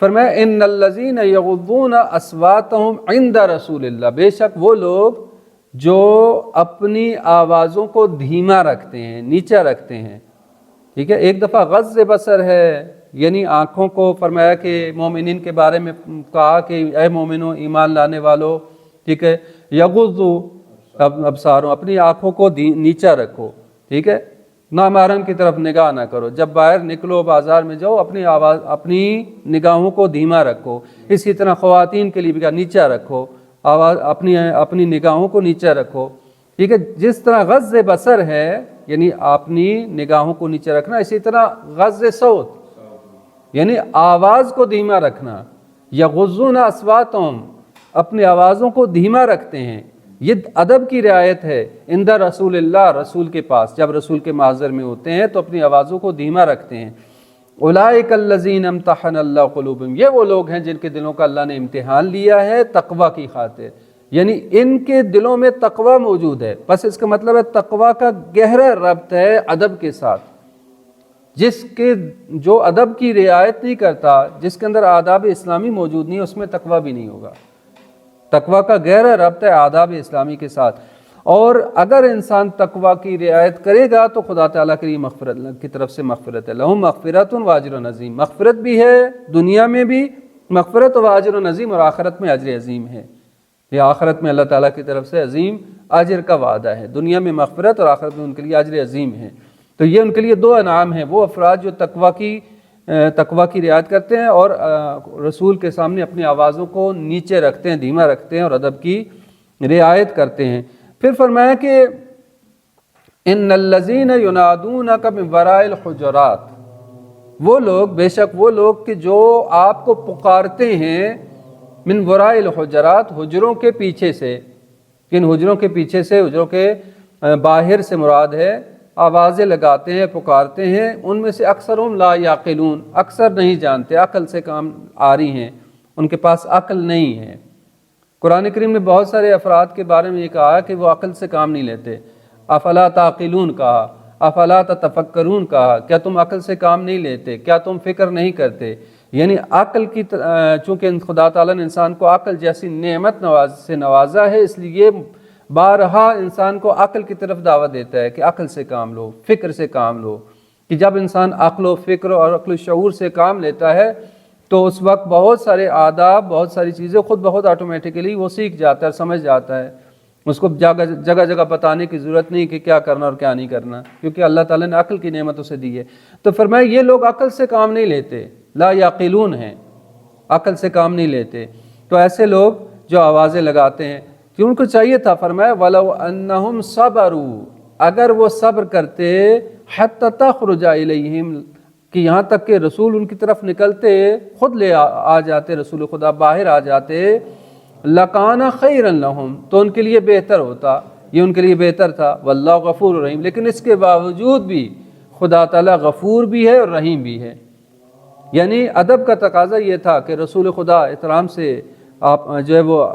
فرمایا ان الذین یغضون اصواتهم عند رسول اللہ، بے شک وہ لوگ جو اپنی آوازوں کو دھیما رکھتے ہیں، نیچا رکھتے ہیں، ٹھیک ہے، ایک دفعہ غض بصر ہے، یعنی آنکھوں کو فرمایا کہ مومنین کے بارے میں کہا کہ اے مومنوں، ایمان لانے والو، ٹھیک ہے، یغضوا ابصارہم، اپنی آنکھوں کو نیچا رکھو، ٹھیک ہے، نامحرم کی طرف نگاہ نہ کرو، جب باہر نکلو بازار میں جاؤ اپنی نگاہوں کو دھیما رکھو، اسی طرح خواتین کے لیے بھی نیچا رکھو، اپنی نگاہوں کو نیچا رکھو، ٹھیک ہے، جس طرح غض بصر ہے یعنی اپنی نگاہوں کو نیچے رکھنا، اسی طرح غض صوت یعنی آواز کو دھیما رکھنا، یغضون اصواتہم، اپنی آوازوں کو دھیما رکھتے ہیں، یہ ادب کی رعایت ہے عند رسول اللہ، رسول کے پاس جب رسول کے محضر میں ہوتے ہیں تو اپنی آوازوں کو دھیما رکھتے ہیں۔ اولئک الذین امتحن اللہ قلوبہم، یہ وہ لوگ ہیں جن کے دلوں کا اللہ نے امتحان لیا ہے تقوی کی خاطر، یعنی ان کے دلوں میں تقوی موجود ہے، بس اس کا مطلب ہے تقوی کا گہرا ربط ہے ادب کے ساتھ، جو ادب کی رعایت نہیں کرتا، جس کے اندر آداب اسلامی موجود نہیں، اس میں تقوی بھی نہیں ہوگا۔ تقوی کا گہرا ربط ہے آداب اسلامی کے ساتھ، اور اگر انسان تقوی کی رعایت کرے گا تو خدا تعالیٰ کے لیے مغفرت کی طرف سے مغفرت ہے، لہم مغفرۃ و اجر عظیم، مغفرت بھی ہے دنیا میں بھی مغفرت و اجر عظیم، اور آخرت میں اجر عظیم ہے، یہ آخرت میں اللہ تعالیٰ کی طرف سے عظیم اجر کا وعدہ ہے، دنیا میں مغفرت اور آخرت میں ان کے لیے اجر عظیم ہے۔ تو یہ ان کے لیے دو انعام ہیں، وہ افراد جو تقوی کی رعایت کرتے ہیں اور رسول کے سامنے اپنی آوازوں کو نیچے رکھتے ہیں، دھیما رکھتے ہیں اور ادب کی رعایت کرتے ہیں۔ پھر فرمایا کہ ان الذین ینادونک من وراء الحجرات، وہ لوگ، بے شک وہ لوگ کہ جو آپ کو پکارتے ہیں من وراء الحجرات، حجروں کے پیچھے سے، کن حجروں کے پیچھے سے، حجروں کے باہر سے مراد ہے، آوازیں لگاتے ہیں، پکارتے ہیں، ان میں سے اکثرهم لا یعقلون، اکثر نہیں جانتے، عقل سے کام آ رہی ہیں، ان کے پاس عقل نہیں ہے۔ قرآن کریم نے بہت سارے افراد کے بارے میں یہ کہا کہ وہ عقل سے کام نہیں لیتے، افلا تعقلون کہا، افلا تتفکرون کہا، کیا تم عقل سے کام نہیں لیتے، کیا تم فکر نہیں کرتے، یعنی عقل کی چونکہ خدا تعالیٰ نے انسان کو عقل جیسی نعمت سے نوازا ہے، اس لیے بارہا انسان کو عقل کی طرف دعوت دیتا ہے کہ عقل سے کام لو، فکر سے کام لو، کہ جب انسان عقل و فکر اور عقل و شعور سے کام لیتا ہے تو اس وقت بہت سارے آداب، بہت ساری چیزیں خود بخود آٹومیٹکلی وہ سیکھ جاتا ہے، سمجھ جاتا ہے، اس کو جگہ جگہ بتانے کی ضرورت نہیں کہ کیا کرنا اور کیا نہیں کرنا، کیونکہ اللہ تعالیٰ نے عقل کی نعمت اسے دی ہے۔ تو فرمایا یہ لوگ عقل سے کام نہیں لیتے، لا یعقلون ہیں، عقل سے کام نہیں لیتے۔ تو ایسے لوگ جو آوازیں لگاتے ہیں، کہ ان کو چاہیے تھا، فرمایا وَلَوْ أَنَّهُمْ صَبَرُوا، اگر وہ صبر کرتے، حَتَّى تَخْرُجَ إِلَيْهِمْ، کہ یہاں تک کہ رسول ان کی طرف نکلتے، خود لے آ جاتے، رسول خدا باہر آ جاتے، لَكَانَ خَيْرًا لَهُمْ، تو ان کے لیے بہتر ہوتا، یہ ان کے لیے بہتر تھا، وَاللَّهُ غَفُورٌ رَحِيمٌ، لیکن اس کے باوجود بھی خدا تعالیٰ غفور بھی ہے اور رحیم بھی ہے۔ یعنی ادب کا تقاضا یہ تھا کہ رسول خدا احترام سے آپ جو ہے وہ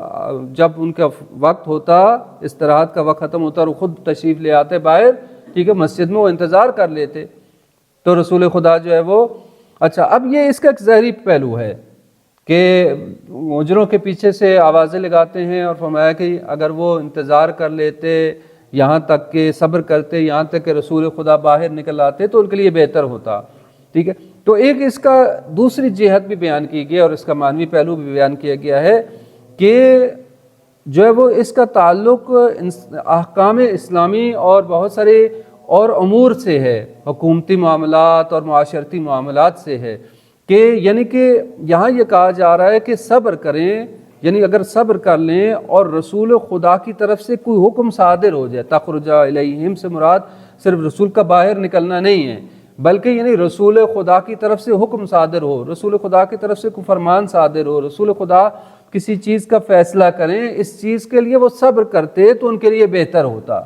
جب ان کا وقت ہوتا، استراحت کا وقت ختم ہوتا اور وہ خود تشریف لے آتے باہر، ٹھیک ہے، مسجد میں وہ انتظار کر لیتے، تو رسول خدا جو ہے وہ، اچھا اب یہ اس کا ایک ظاہری پہلو ہے کہ مجروں کے پیچھے سے آوازیں لگاتے ہیں، اور فرمایا کہ اگر وہ انتظار کر لیتے یہاں تک کہ صبر کرتے یہاں تک کہ رسول خدا باہر نکل آتے تو ان کے لیے بہتر ہوتا. ٹھیک ہے، تو ایک اس کا دوسری جہت بھی بیان کی گئی اور اس کا معنوی پہلو بھی بیان کیا گیا ہے کہ جو ہے وہ اس کا تعلق احکام اسلامی اور بہت سارے اور امور سے ہے، حکومتی معاملات اور معاشرتی معاملات سے ہے، کہ یعنی کہ یہاں یہ کہا جا رہا ہے کہ صبر کریں، یعنی اگر صبر کر لیں اور رسول خدا کی طرف سے کوئی حکم صادر ہو جائے، تخرج الیہم سے مراد صرف رسول کا باہر نکلنا نہیں ہے، بلکہ یعنی رسول خدا کی طرف سے حکم صادر ہو، رسول خدا کی طرف سے کوئی فرمان صادر ہو، رسول خدا کسی چیز کا فیصلہ کریں، اس چیز کے لیے وہ صبر کرتے تو ان کے لیے بہتر ہوتا.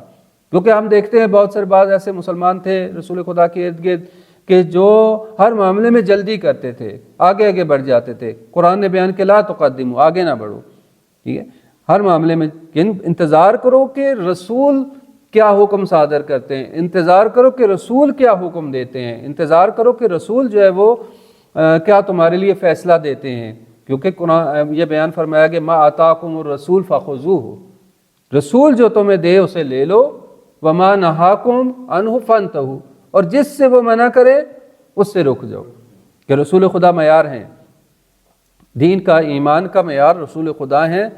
کیونکہ ہم دیکھتے ہیں بہت سارے بعض ایسے مسلمان تھے رسول خدا کے ارد گرد کہ جو ہر معاملے میں جلدی کرتے تھے، آگے آگے بڑھ جاتے تھے. قرآن نے بیان کہ لا تقدموا، آگے نہ بڑھو. ٹھیک ہے، ہر معاملے میں انتظار کرو کہ رسول کیا حکم صادر کرتے ہیں، انتظار کرو کہ رسول کیا حکم دیتے ہیں، انتظار کرو کہ رسول جو ہے وہ کیا تمہارے لیے فیصلہ دیتے ہیں. کیونکہ قرآن یہ بیان فرمایا کہ ما آتاکم الرسول فخذوہ، رسول جو تمہیں دے اسے لے لو، وما نہاکم عنہ فانتہوا، اور جس سے وہ منع کرے اس سے رک جاؤ. کہ رسول خدا معیار ہیں، دین کا ایمان کا معیار رسول خدا ہیں،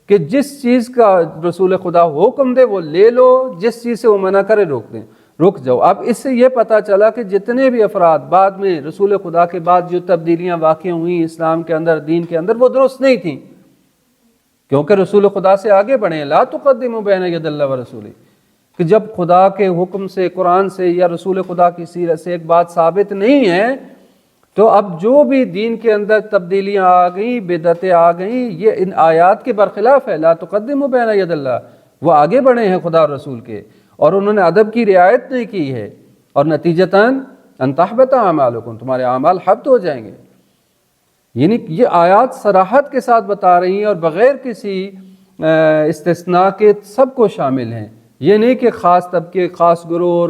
کہ جس چیز کا رسول خدا حکم دے وہ لے لو، جس چیز سے وہ منع کرے رک جاؤ. اب اس سے یہ پتہ چلا کہ جتنے بھی افراد بعد میں رسول خدا کے بعد جو تبدیلیاں واقع ہوئیں اسلام کے اندر، دین کے اندر، وہ درست نہیں تھیں، کیونکہ رسول خدا سے آگے بڑھیں. لا تقدموا بین ید اللہ ورسولہ، کہ جب خدا کے حکم سے، قرآن سے یا رسول خدا کی سیرت سے ایک بات ثابت نہیں ہے تو اب جو بھی دین کے اندر تبدیلیاں آ گئیں، بدعتیں آ گئیں، یہ ان آیات کے برخلاف ہے. لا تقدموا بین ید اللہ، وہ آگے بڑھے ہیں خدا اور رسول کے، اور انہوں نے ادب کی رعایت نہیں کی ہے، اور نتیجتاً ان تحبط اعمالکم، تمہارے اعمال حبط ہو جائیں گے. یعنی یہ آیات صراحت کے ساتھ بتا رہی ہیں اور بغیر کسی استثناء کے سب کو شامل ہیں. یہ نہیں کہ خاص طبقے، خاص گروہ اور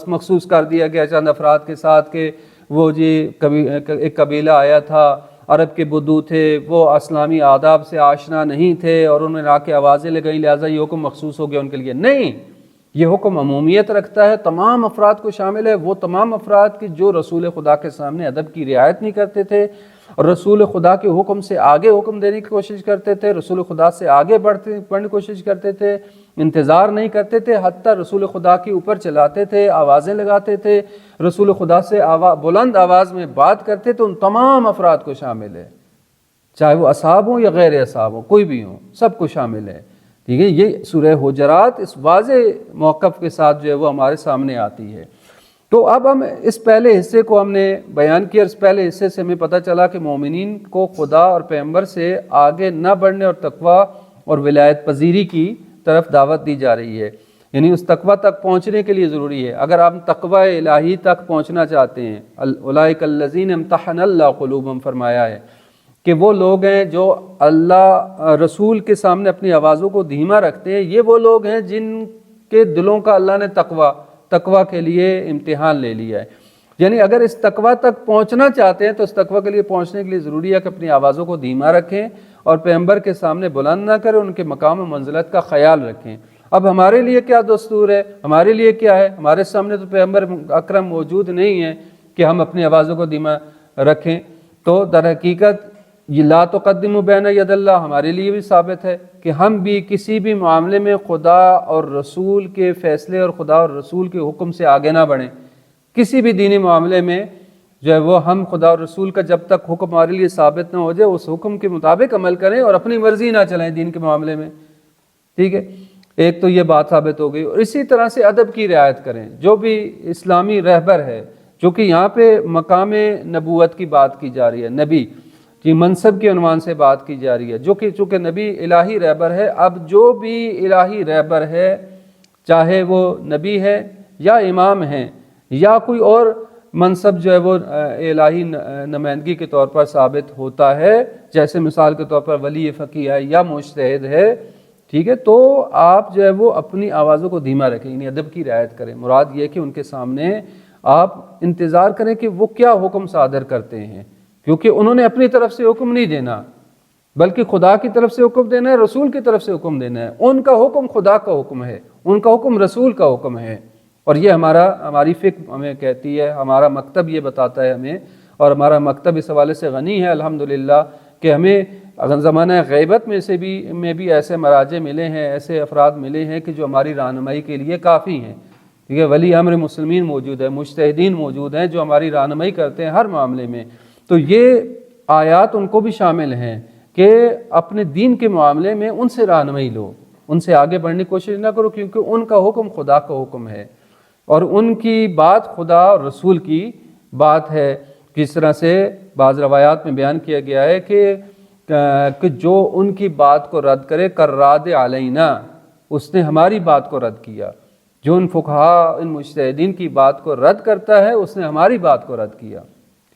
مخصوص کر دیا گیا چند افراد کے ساتھ کہ وہ جی ایک قبیلہ آیا تھا، عرب کے بدو تھے، وہ اسلامی آداب سے آشنا نہیں تھے اور انہوں نے آ کے آوازیں لگائیں لہٰذا یہ حکم مخصوص ہو گیا ان کے لیے. نہیں، یہ حکم عمومیت رکھتا ہے، تمام افراد کو شامل ہے. وہ تمام افراد کی جو رسول خدا کے سامنے ادب کی رعایت نہیں کرتے تھے اور رسول خدا کے حکم سے آگے حکم دینے کی کوشش کرتے تھے، رسول خدا سے آگے بڑھنے کی کوشش کرتے تھے، انتظار نہیں کرتے تھے، حتیٰ رسول خدا کے اوپر چلاتے تھے، آوازیں لگاتے تھے، رسول خدا سے بلند آواز میں بات کرتے تھے، ان تمام افراد کو شامل ہے، چاہے وہ اصحاب ہوں یا غیر اصحاب ہوں، کوئی بھی ہوں، سب کو شامل ہے. ٹھیک ہے، یہ سورہ حجرات اس واضح موقف کے ساتھ جو ہے وہ ہمارے سامنے آتی ہے. تو اب ہم اس پہلے حصے کو ہم نے بیان کیا. اس پہلے حصے سے ہمیں پتہ چلا کہ مومنین کو خدا اور پیغمبر سے آگے نہ بڑھنے اور تقوی اور ولایت پذیری کی طرف دعوت دی جا رہی ہے، یعنی اس تقوی تک پہنچنے کے لیے ضروری ہے. اگر آپ تقوی الہی تک پہنچنا چاہتے ہیں، اولئک الذین امتحن اللہ قلوبہم، فرمایا ہے کہ وہ لوگ ہیں جو اللہ رسول کے سامنے اپنی آوازوں کو دھیما رکھتے ہیں، یہ وہ لوگ ہیں جن کے دلوں کا اللہ نے تقوی کے لیے امتحان لے لیا ہے. یعنی اگر اس تقوی تک پہنچنا چاہتے ہیں تو اس تقوی کے لیے پہنچنے کے لیے ضروری ہے کہ اپنی آوازوں کو دھیما رکھیں اور پیغمبر کے سامنے بلند نہ کریں، ان کے مقام و منزلت کا خیال رکھیں. اب ہمارے لیے کیا دستور ہے، ہمارے لیے کیا ہے؟ ہمارے سامنے تو پیغمبر اکرم موجود نہیں ہے کہ ہم اپنی آوازوں کو دھیما رکھیں. تو در حقیقت یہ لا تقدموا بین ید اللہ ہمارے لیے بھی ثابت ہے کہ ہم بھی کسی بھی معاملے میں خدا اور رسول کے فیصلے اور خدا اور رسول کے حکم سے آگے نہ بڑھیں. کسی بھی دینی معاملے میں جو ہے وہ ہم خدا اور رسول کا جب تک حکم ہمارے لیے ثابت نہ ہو جائے اس حکم کے مطابق عمل کریں اور اپنی مرضی نہ چلائیں دین کے معاملے میں. ٹھیک ہے، ایک تو یہ بات ثابت ہو گئی. اور اسی طرح سے ادب کی رعایت کریں. جو بھی اسلامی رہبر ہے، جو کہ یہاں پہ مقام نبوت کی بات کی جا رہی ہے، نبی کی منصب کے عنوان سے بات کی جا رہی ہے، جو کہ چونکہ نبی الہی رہبر ہے. اب جو بھی الہی رہبر ہے، چاہے وہ نبی ہے یا امام ہیں یا کوئی اور منصب جو ہے وہ الہی نمائندگی کے طور پر ثابت ہوتا ہے، جیسے مثال کے طور پر ولی فقیہ ہے یا مجتہد ہے، ٹھیک ہے، تو آپ جو ہے وہ اپنی آوازوں کو دھیما رکھیں، یعنی ادب کی رعایت کریں. مراد یہ کہ ان کے سامنے آپ انتظار کریں کہ وہ کیا حکم صادر کرتے ہیں. کیونکہ انہوں نے اپنی طرف سے حکم نہیں دینا، بلکہ خدا کی طرف سے حکم دینا ہے، رسول کی طرف سے حکم دینا ہے۔ ان کا حکم خدا کا حکم ہے، ان کا حکم رسول کا حکم ہے، اور یہ ہماری فکر ہمیں کہتی ہے، ہمارا مکتب یہ بتاتا ہے ہمیں، اور ہمارا مکتب اس حوالے سے غنی ہے الحمدللہ کہ ہمیں زمانہ غیبت میں بھی ایسے مراجع ملے ہیں، ایسے افراد ملے ہیں کہ جو ہماری رہنمائی کے لیے کافی ہیں، ٹھیک ہے۔ ولی امر مسلمین موجود ہے، مجتہدین موجود ہیں جو ہماری رہنمائی کرتے ہیں ہر معاملے میں۔ تو یہ آیات ان کو بھی شامل ہیں کہ اپنے دین کے معاملے میں ان سے رہنمائی لو، ان سے آگے بڑھنے کی کوشش نہ کرو، کیونکہ ان کا حکم خدا کا حکم ہے، اور ان کی بات خدا اور رسول کی بات ہے۔ کس طرح سے بعض روایات میں بیان کیا گیا ہے کہ جو ان کی بات کو رد کرے کرراد علینا، اس نے ہماری بات کو رد کیا۔ جو ان فقہا، ان مجتہدین کی بات کو رد کرتا ہے، اس نے ہماری بات کو رد کیا،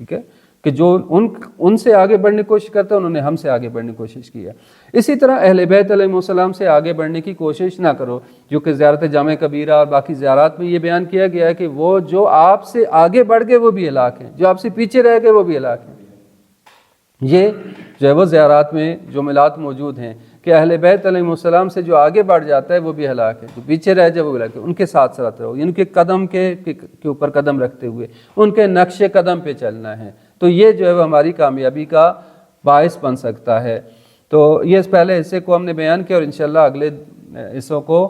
ٹھیک ہے، کہ جو ان سے آگے بڑھنے کی کوشش کرتا ہے، انہوں نے ہم سے آگے بڑھنے کی کوشش کی ہے۔ اسی طرح اہل بیت علیہ السلام سے آگے بڑھنے کی کوشش نہ کرو، جو کہ زیارت جامع کبیرہ اور باقی زیارات میں یہ بیان کیا گیا ہے کہ وہ جو آپ سے آگے بڑھ گئے وہ بھی ہلاک ہیں، جو آپ سے پیچھے رہ گئے وہ بھی ہلاک ہیں۔ یہ جو ہے وہ زیارات میں جملات موجود ہیں کہ اہل بیت علیہ السلام سے جو آگے بڑھ جاتا ہے وہ بھی ہلاک ہے، جو پیچھے رہ جائے وہ بھی ہلاک ہے۔ ان کے ساتھ ساتھ رہو، ان کے قدم کے اوپر قدم رکھتے ہوئے ان کے نقش قدم پہ چلنا ہے، تو یہ جو ہے وہ ہماری کامیابی کا باعث بن سکتا ہے۔ تو یہ اس پہلے حصے کو ہم نے بیان کیا، اور انشاءاللہ اگلے حصوں کو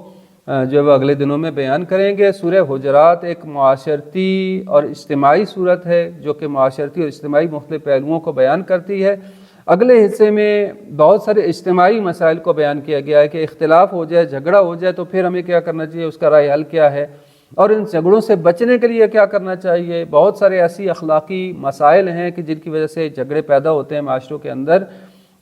جو ہے وہ اگلے دنوں میں بیان کریں گے۔ سورہ حجرات ایک معاشرتی اور اجتماعی صورت ہے جو کہ معاشرتی اور اجتماعی مختلف پہلوؤں کو بیان کرتی ہے۔ اگلے حصے میں بہت سارے اجتماعی مسائل کو بیان کیا گیا ہے کہ اختلاف ہو جائے، جھگڑا ہو جائے تو پھر ہمیں کیا کرنا چاہیے، اس کا رائے حل کیا ہے، اور ان جھگڑوں سے بچنے کے لیے کیا کرنا چاہیے۔ بہت سارے ایسی اخلاقی مسائل ہیں کہ جن کی وجہ سے جھگڑے پیدا ہوتے ہیں معاشروں کے اندر،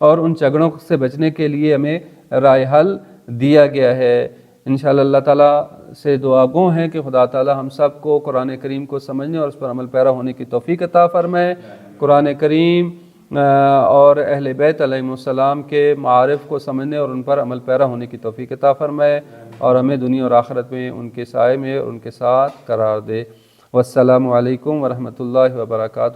اور ان جھگڑوں سے بچنے کے لیے ہمیں رائے حل دیا گیا ہے۔ انشاءاللہ اللہ تعالیٰ سے دعا گو ہیں کہ خدا تعالیٰ ہم سب کو قرآن کریم کو سمجھنے اور اس پر عمل پیرا ہونے کی توفیق عطا فرمائے۔ قرآن کریم اور اہل بیت علیہ السلام کے معارف کو سمجھنے اور ان پر عمل پیرا ہونے کی توفیق عطا فرمائے، اور ہمیں دنیا اور آخرت میں ان کے سائے میں اور ان کے ساتھ قرار دے۔ والسلام علیکم ورحمۃ اللہ وبرکاتہ۔